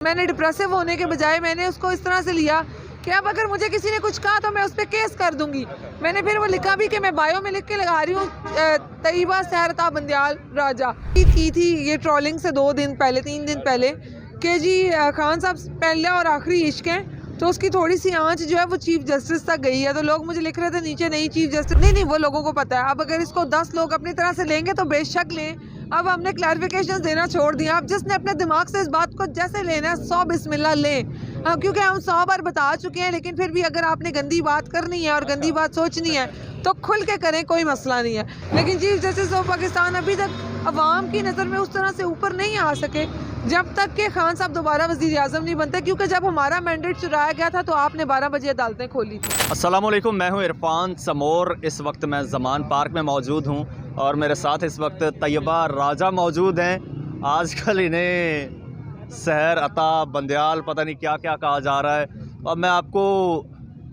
मैंने डिप्रेसिव होने के बजाय मैंने उसको इस तरह से लिया कि अब अगर मुझे किसी ने कुछ कहा तो मैं उस पर केस कर दूंगी। मैंने फिर वो लिखा भी कि मैं बायो में लिख के लगा रही हूँ तैयबा सहरता बंदियाल राजा की थी ये ट्रोलिंग से 2 दिन पहले 3 दिन पहले कि जी खान साहब पहला और आखिरी इश्क हैं, तो उसकी थोड़ी सी आंच जो है वो चीफ जस्टिस तक गई है। तो लोग मुझे लिख रहे थे नीचे नहीं चीफ जस्टिस नहीं वो लोगों को पता है। अब अगर इसको 10 लोग अपनी तरह से लेंगे तो बेशक लें। अब हमने क्लैरिफिकेशन देना छोड़ दिया। अब जिसने अपने दिमाग से इस बात को जैसे लेना है 100 बिस्मिल्लाह लें, क्योंकि हम 100 बार बता चुके हैं। लेकिन फिर भी अगर आपने गंदी बात करनी है और गंदी बात सोचनी है तो खुल के करें, कोई मसला नहीं है। लेकिन चीफ जस्टिस ऑफ पाकिस्तान अभी तक अवाम की नज़र में उस तरह से ऊपर नहीं आ सके जब तक कि खान साहब दोबारा वज़ीर आज़म नहीं बनते, क्योंकि जब हमारा मैंडेट चुराया गया था तो आपने 12 बजे अदालतें खोली थी। अस्सलाम वालेकुम, मैं हूं इरफान समोर। इस वक्त मैं ज़मान पार्क में मौजूद हूं और मेरे साथ इस वक्त तैयबा राजा मौजूद हैं। आजकल इन्हें सहर अता बंदियाल पता नहीं क्या क्या कहा जा रहा है। अब मैं आपको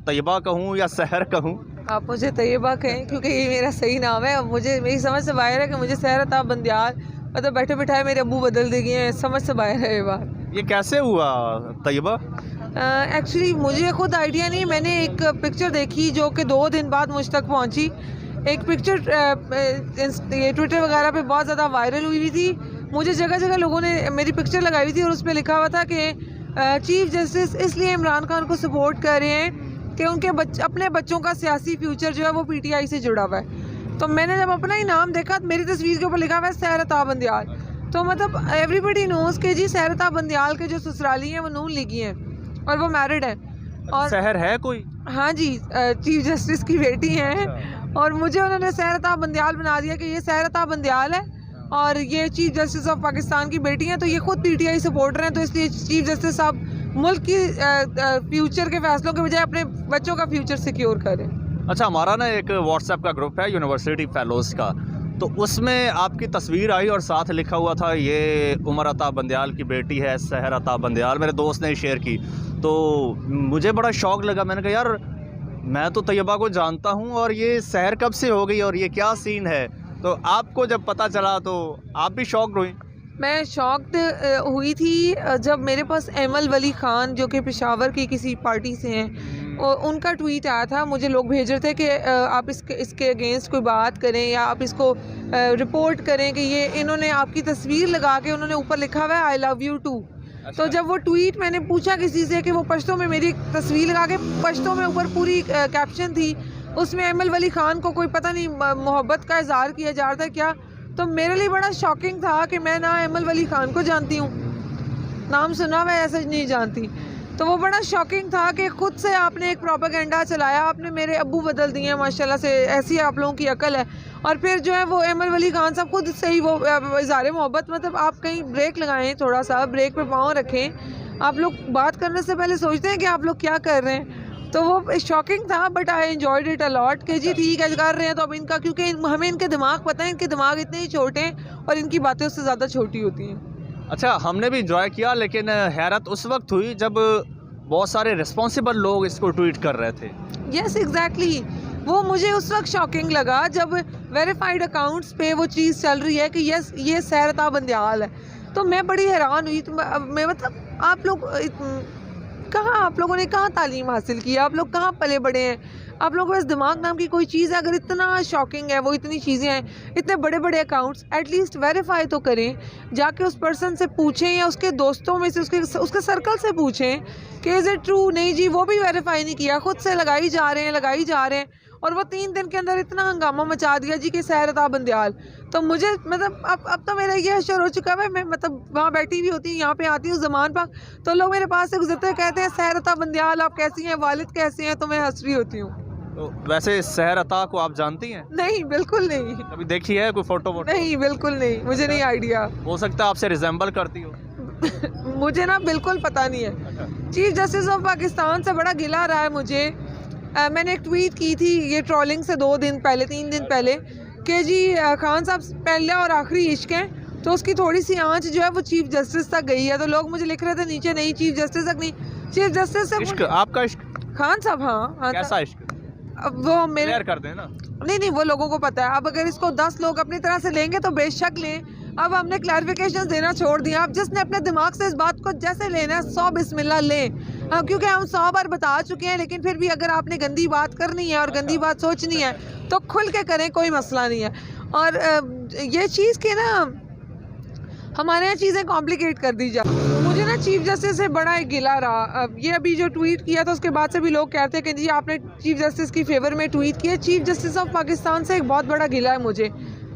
तैयबा कहूं या सहर कहूं? आप मुझे तैयबा कहें क्योंकि ये मेरा सही नाम है। मुझे मेरी समझ से बाहर है कि मुझे सहर अता बंदियाल मतलब बैठे बिठाए मेरे अब्बू बदल दे गए हैं। समझ से बाहर है ये बात। ये कैसे हुआ तैयबा? एक्चुअली मुझे खुद आइडिया नहीं। मैंने एक पिक्चर देखी जो कि 2 दिन बाद मुझ तक पहुंची। एक पिक्चर ये ट्विटर वगैरह पे बहुत ज़्यादा वायरल हुई थी। मुझे जगह जगह लोगों ने मेरी पिक्चर लगाई हुई थी और उस पर लिखा हुआ था कि चीफ जस्टिस इसलिए इमरान खान को सपोर्ट कर रहे हैं कि उनके अपने बच्चों का सियासी फ्यूचर जो है वो PTI से जुड़ा हुआ है। तो मैंने जब अपना ही नाम देखा तो मेरी तस्वीर के ऊपर लिखा हुआ है सहर अता बंदियाल। तो मतलब एवरीबडी नोज के जी सहर अता बंदियाल के जो ससुराली हैं वो नून लीगी हैं और वो मैरिड हैं। और सहर है कोई? हाँ जी, चीफ जस्टिस की बेटी हैं और मुझे उन्होंने सहर अता बंदियाल बना दिया कि ये सहर अता बंदियाल है और ये चीफ जस्टिस ऑफ पाकिस्तान की बेटी हैं। तो ये खुद PTI सपोर्टर हैं, तो इसलिए चीफ जस्टिस साहब मुल्क की फ्यूचर के फैसलों के बजाय अपने बच्चों का फ्यूचर सिक्योर करें। अच्छा, हमारा ना एक व्हाट्सएप का ग्रुप है यूनिवर्सिटी फेलोज़ का, तो उसमें आपकी तस्वीर आई और साथ लिखा हुआ था ये उमर अता बंदियाल की बेटी है सहर अता बंदियाल। मेरे दोस्त ने शेयर की तो मुझे बड़ा शौक़ लगा। मैंने कहा यार मैं तो तैयबा को जानता हूँ और ये सहर कब से हो गई और ये क्या सीन है? तो आपको जब पता चला तो आप भी शॉक्ड हुई? मैं शॉक्ड हुई थी जब मेरे पास एमल वली ख़ान जो कि पेशावर की किसी पार्टी से हैं और उनका ट्वीट आया था। मुझे लोग भेज रहे थे कि आप इसके अगेंस्ट कोई बात करें या आप इसको रिपोर्ट करें कि ये इन्होंने आपकी तस्वीर लगा के उन्होंने ऊपर लिखा हुआ है आई लव यू टू। तो जब वो ट्वीट मैंने पूछा किसी से कि वो पश्तो में मेरी तस्वीर लगा के पश्तो में ऊपर पूरी कैप्शन थी, उसमें एमल वली ख़ान को कोई पता नहीं मोहब्बत का इजहार किया जा रहा था क्या। तो मेरे लिए बड़ा शॉकिंग था कि मैं ना एमल वली ख़ान को जानती हूँ, नाम सुना मैं ऐसा नहीं जानती। तो वो बड़ा शॉकिंग था कि खुद से आपने एक प्रोपेगेंडा चलाया, आपने मेरे अब्बू बदल दिए हैं माशाल्लाह से। ऐसी आप लोगों की अकल है। और फिर जो है वो एमल वली ख़ान साहब खुद से ही वो इज़हार मोहब्बत मतलब आप कहीं ब्रेक लगाएं, थोड़ा सा ब्रेक पे पाँव रखें। आप लोग बात करने से पहले सोचते हैं कि आप लोग क्या कर रहे हैं। तो वो शॉकिंग था but I enjoyed it a lot कि जी ठीक है कर रहे हैं तो अब इनका, क्योंकि हमें इनके दिमाग पता है, इनके दिमाग इतने ही छोटे हैं और इनकी बातें उससे ज़्यादा छोटी होती हैं। अच्छा, हमने भी इंजॉय किया लेकिन हैरत उस वक्त हुई जब बहुत सारे रिस्पॉन्सिबल लोग इसको ट्वीट कर रहे थे। यस एग्जैक्टली, वो मुझे उस वक्त शॉकिंग लगा जब वेरीफाइड अकाउंट्स पे वो चीज़ चल रही है कि यस ये सहर अता बंदियाल है। तो मैं बड़ी हैरान हुई। तो मैं मतलब आप लोग कहाँ, आप लोगों ने कहाँ तालीम हासिल की है? आप लोग कहाँ पले बड़े हैं? आप लोगों के पास दिमाग नाम की कोई चीज़ है? अगर इतना शॉकिंग है, वो इतनी चीज़ें हैं, इतने बड़े बड़े अकाउंट्स, एटलीस्ट वेरीफाई तो करें। जाके उस पर्सन से पूछें या उसके दोस्तों में से उसके सर्कल से पूछें कि इज़ इट ट्रू। नहीं जी, वो भी वेरीफाई नहीं किया, खुद से लगाई जा रहे हैं और वो 3 दिन के अंदर इतना हंगामा मचा दिया जी कि सहर अता बंदियाल। तो मुझे मतलब अब तो मेरा ये अशर हो चुका है। मैं मतलब वहाँ बैठी भी होती हूँ, यहाँ पे आती हूँ ज़मान पाक, तो लोग मेरे पास से गुजरते कहते हैं सहर अता बंदियाल आप कैसी हैं, वालिद कैसे हैं? तो मैं हंस रही होती हूँ। तो वैसे सहर अता को आप जानती हैं? नहीं, बिल्कुल नहीं। कभी देखी है कोई फोटो वोटो? नहीं, बिल्कुल नहीं, मुझे नहीं आइडिया। हो सकता है आपसे रिजेंबल करती हो। मुझे ना बिल्कुल पता नहीं है। चीफ जस्टिस ऑफ पाकिस्तान से बड़ा गिला रहा है मुझे। मैंने एक ट्वीट की थी ये ट्रोलिंग से 2 दिन पहले 3 दिन पहले कि जी खान साहब पहला और आखिरी इश्क हैं, तो उसकी थोड़ी सी आंच जो है वो चीफ जस्टिस तक गई है। तो लोग मुझे लिख रहे थे नीचे नहीं चीफ जस्टिस तक नहीं, चीफ जस्टिस से इश्क, आपका इश्क खान साहब। हाँ, कैसा इश्क? अब वो मेरे कर दें ना। नहीं वो लोगों को पता है। अब अगर इसको 10 लोग अपनी तरह से लेंगे तो बेशक लें। अब हमने क्लैरिफिकेशन देना छोड़ दिया। अब जिसने अपने दिमाग से इस बात को जैसे लेना है 100 बिस्मिल्लाह लें, क्योंकि हम 100 बार बता चुके हैं। लेकिन फिर भी अगर आपने गंदी बात करनी है और गंदी बात सोचनी है तो खुल के करें, कोई मसला नहीं है। और ये चीज़ के ना हमारे यहाँ चीज़ें कॉम्प्लिकेट कर दी जाती। मुझे ना चीफ जस्टिस से बड़ा एक गिला रहा। अब ये अभी जो ट्वीट किया था उसके बाद से भी लोग कहते हैं कि जी आपने चीफ जस्टिस की फेवर में ट्वीट किया। चीफ जस्टिस ऑफ पाकिस्तान से एक बहुत बड़ा गिला है मुझे।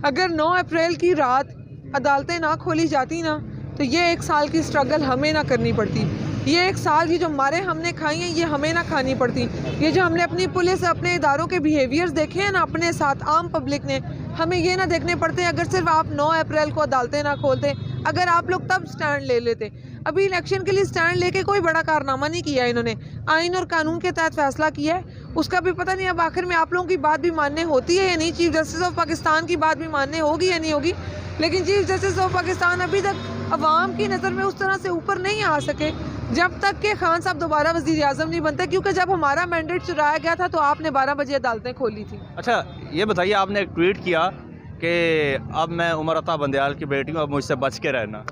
अगर 9 अप्रैल की रात अदालतें ना खोली जाती ना तो ये 1 साल की स्ट्रगल हमें ना करनी पड़ती। ये 1 साल की जो मारे हमने खाई हैं ये हमें ना खानी पड़ती। ये जो हमने अपनी पुलिस अपने इदारों के बिहेवियर्स देखे हैं ना अपने साथ आम पब्लिक ने, हमें ये ना देखने पड़ते। अगर सिर्फ आप 9 अप्रैल को अदालतें ना खोलते, अगर आप लोग तब स्टैंड ले लेते। अभी इलेक्शन के लिए स्टैंड लेके कोई बड़ा कारनामा नहीं किया इन्होंने, आइन और कानून के तहत फैसला किया है। उसका भी पता नहीं अब आखिर में आप लोगों की बात भी मानने होती है या नहीं, चीफ जस्टिस ऑफ पाकिस्तान की बात भी मानने होगी या नहीं होगी। लेकिन चीफ जस्टिस ऑफ पाकिस्तान अभी तक अवाम की नज़र में उस तरह से ऊपर नहीं आ सके जब तक कि खान साहब दोबारा वज़ीर आज़म नहीं बनते। क्योंकि जब हमारा मैंडेट चुराया गया था तो आपने 12 बजे अदालतें खोली थी। अच्छा ये बताइए, आपने एक ट्वीट किया कि अब मैं उमर अता बंदयाल की बेटी हूँ, अब मुझसे बच के रहना।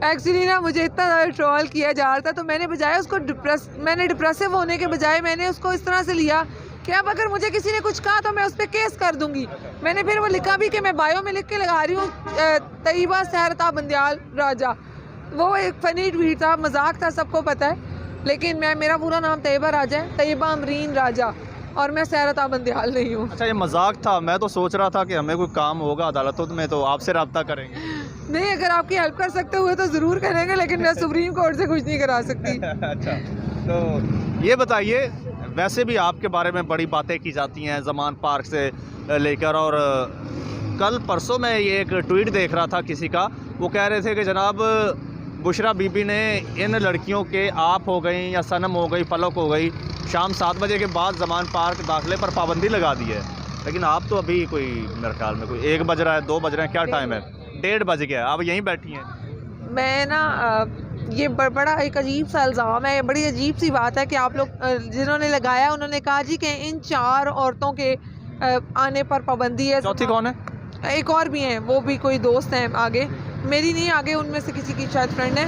एक्चुअली ना मुझे इतना ज़्यादा ट्रोल किया जा रहा था तो मैंने बजाय उसको डिप्रेसिव होने के बजाय मैंने उसको इस तरह से लिया कि अब अगर मुझे किसी ने कुछ कहा तो मैं उस पर केस कर दूंगी। मैंने फिर वो लिखा भी कि मैं बायो में लिख के लगा रही हूँ तैयबा सहर अता बंदयाल राजा। वो एक फ़नी ट्वीट था, मजाक था, सबको पता है। लेकिन मेरा पूरा नाम तैयबा राजा है, तैयबा अमरीन राजा, और मैं सहर अता बंदयाल नहीं हूँ। अच्छा ये मजाक था, मैं तो सोच रहा था कि हमें कोई काम होगा अदालतों में तो आपसे रब्ता करेंगे। नहीं, अगर आपकी हेल्प कर सकते हुए तो ज़रूर करेंगे, लेकिन मैं सुप्रीम कोर्ट से कुछ नहीं करा सकती। अच्छा तो ये बताइए, वैसे भी आपके बारे में बड़ी बातें की जाती हैं ज़मान पार्क से लेकर, और कल परसों मैं ये एक ट्वीट देख रहा था किसी का, वो कह रहे थे कि जनाब बुशरा बीबी ने इन लड़कियों के आप हो गई या सनम हो गई, पलक हो गई, शाम 7 बजे के बाद ज़मान पार्क दाखिले पर पाबंदी लगा दी है। लेकिन आप तो अभी कोई मेरे ख्याल में कोई 1 बज रहा है, 2 बज रहे हैं, क्या टाइम है? 1:30 बज गया, आप यहीं बैठी हैं। मैं ना ये बड़ा एक अजीब सा इल्ज़ाम है, बड़ी अजीब सी बात है कि आप लोग जिन्होंने लगाया उन्होंने कहा जी कि इन 4 औरतों के आने पर पाबंदी है। चौथी कौन है? एक और भी हैं, वो भी कोई दोस्त हैं आगे, मेरी नहीं, आगे उनमें से किसी की शायद फ्रेंड है।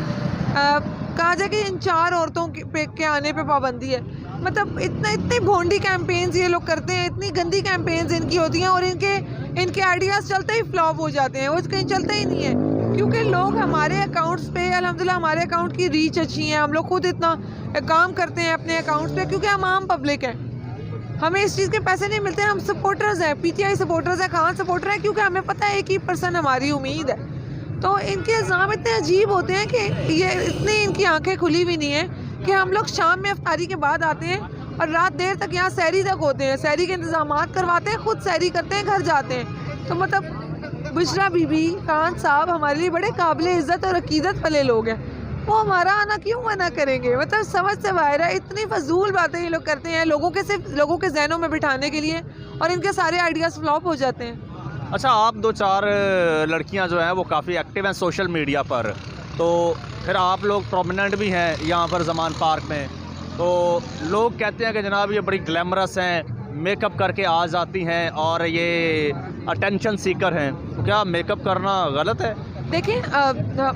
कहा जाए कि इन 4 औरतों के आने पे पाबंदी है। मतलब इतनी भोंडी कैंपेन्स ये लोग करते हैं, इतनी गंदी कैंपेन्स इनकी होती हैं, और इनके आइडियाज़ चलते ही फ्लॉप हो जाते हैं, वो कहीं चलते ही नहीं है। क्योंकि लोग हमारे अकाउंट्स पे, अल्हम्दुलिल्लाह हमारे अकाउंट की रीच अच्छी है, हम लोग खुद इतना काम करते हैं अपने अकाउंट्स पे क्योंकि हम आम पब्लिक हैं, हमें इस चीज़ के पैसे नहीं मिलते। हम सपोर्टर्स हैं, PTI सपोर्टर्स हैं, खान सपोर्टर हैं, क्योंकि हमें पता है 1% हमारी उम्मीद है। तो इनके इल्ज़ाम इतने अजीब होते हैं कि ये इतनी इनकी आंखें खुली भी नहीं है कि हम लोग शाम में इफ्तारी के बाद आते हैं और रात देर तक यहाँ सहरी तक होते हैं, सहरी के इंतजामात करवाते हैं, खुद सहरी करते हैं, घर जाते हैं। तो मतलब बुशरा बीबी, खान साहब हमारे लिए बड़े काबिल इज़्ज़त और अकीदत वाले लोग हैं, वो हमारा आना क्यों मना करेंगे? मतलब समझ से बाहर है, इतनी फजूल बातें ये लोग करते हैं सिर्फ लोगों के जहनों में बिठाने के लिए, और इनके सारे आइडियाज़ फ्लॉप हो जाते हैं। अच्छा, आप 2-4 लड़कियां जो हैं वो काफ़ी एक्टिव हैं सोशल मीडिया पर, तो फिर आप लोग प्रोमिनेंट भी हैं यहाँ पर ज़मान पार्क में, तो लोग कहते हैं कि जनाब ये बड़ी ग्लैमरस हैं, मेकअप करके आ जाती हैं और ये अटेंशन सीकर हैं, तो क्या मेकअप करना गलत है? देखिए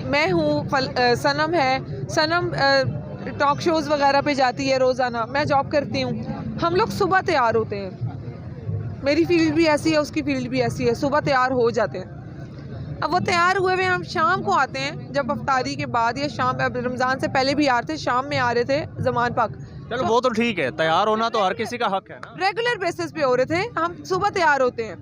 मैं हूँ, सनम है, सनम टॉक शोज़ वगैरह पे जाती है रोज़ाना, मैं जॉब करती हूँ। हम लोग सुबह तैयार होते हैं, मेरी फील्ड भी ऐसी है, उसकी फील्ड भी ऐसी है, सुबह तैयार हो जाते हैं। अब वो तैयार हुए हुए हम शाम को आते हैं, जब अफ्तारी के बाद या शाम, अब रमज़ान से पहले भी आ रहे थे, शाम में आ रहे थे ज़मान पार्क। चलो वो तो ठीक है, तैयार होना तो हर किसी का हक है ना। रेगुलर बेसिस पे हो रहे थे, हम सुबह तैयार होते हैं,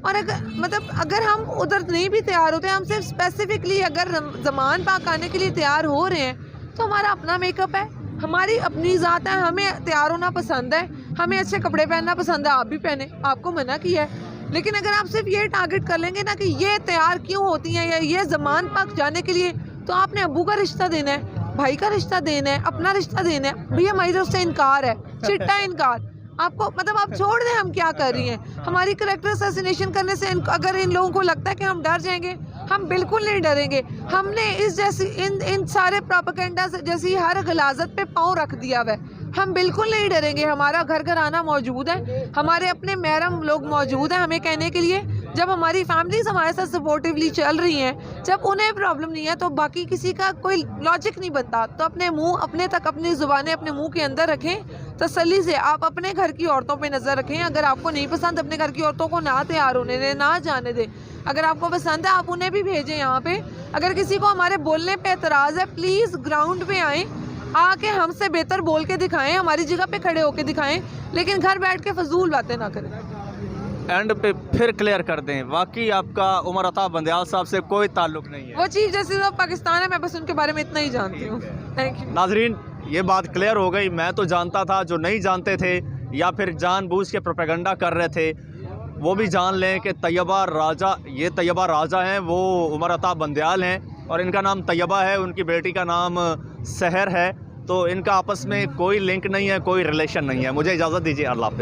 और अगर हम उधर नहीं भी तैयार होते, हम सिर्फ स्पेसिफिकली अगर ज़मान पार्क आने के लिए तैयार हो रहे हैं तो हमारा अपना मेकअप है, हमारी अपनी ज़ात है, हमें तैयार होना पसंद है, हमें अच्छे कपड़े पहनना पसंद है, आप भी पहने, आपको मना किया है। लेकिन अगर आप सिर्फ ये टारगेट कर लेंगे ना कि ये तैयार क्यों होती हैं या ये ज़मान पार्क जाने के लिए, तो आपने अब्बू का रिश्ता देना है, भाई का रिश्ता देना है, अपना रिश्ता देना है, भैया हमारी तरफ से इनकार है, चिट्टा इनकार। आपको मतलब आप छोड़ दें हम क्या कर रही हैं। हमारी कैरेक्टर असैसिनेशन करने से अगर इन लोगों को लगता है कि हम डर जाएंगे, हम बिल्कुल नहीं डरेंगे। हमने इस जैसी इन सारे प्रोपेगेंडा जैसी हर गलाजत पे पाँव रख दिया हुआ है, हम बिल्कुल नहीं डरेंगे। हमारा घर घर आना मौजूद है, हमारे अपने महरम लोग मौजूद हैं हमें कहने के लिए जब हमारी फैमिलीज हमारे साथ सपोर्टिवली चल रही हैं, जब उन्हें प्रॉब्लम नहीं है तो बाकी किसी का कोई लॉजिक नहीं बनता। तो अपने मुंह अपने तक, अपनी ज़ुबानें अपने मुंह के अंदर रखें तसल्ली से। आप अपने घर की औरतों पे नज़र रखें, अगर आपको नहीं पसंद अपने घर की औरतों को ना तैयार होने दें, ना जाने दें। अगर आपको पसंद है आप उन्हें भी भेजें यहाँ पे। अगर किसी को हमारे बोलने पे एतराज़ है, प्लीज़ ग्राउंड पे आएँ, आके हमसे बेहतर बोल के दिखाएं, हमारी जगह पे खड़े होके दिखाएं, लेकिन घर बैठ के फजूल बातें ना करें। एंड पे फिर क्लियर कर दें, वाकई आपका उमर अता बंदयाल साहब से कोई ताल्लुक नहीं है। वो चीज़ जैसे तो पाकिस्तान है, मैं बस उनके बारे में इतना ही जानती हूँ। Thank you. नाजरीन, ये बात क्लियर हो गई। मैं तो जानता था, जो नहीं जानते थे या फिर जानबूझ के प्रोपेगेंडा कर रहे थे वो भी जान लें कि तैयबा राजा, ये तैयबा राजा हैं, वो उमर अता बंदयाल हैं और इनका नाम तैयबा है, उनकी बेटी का नाम सहर है। तो इनका आपस में कोई लिंक नहीं है, कोई रिलेशन नहीं है। मुझे इजाज़त दीजिए, अल्लाह हाफ़िज़।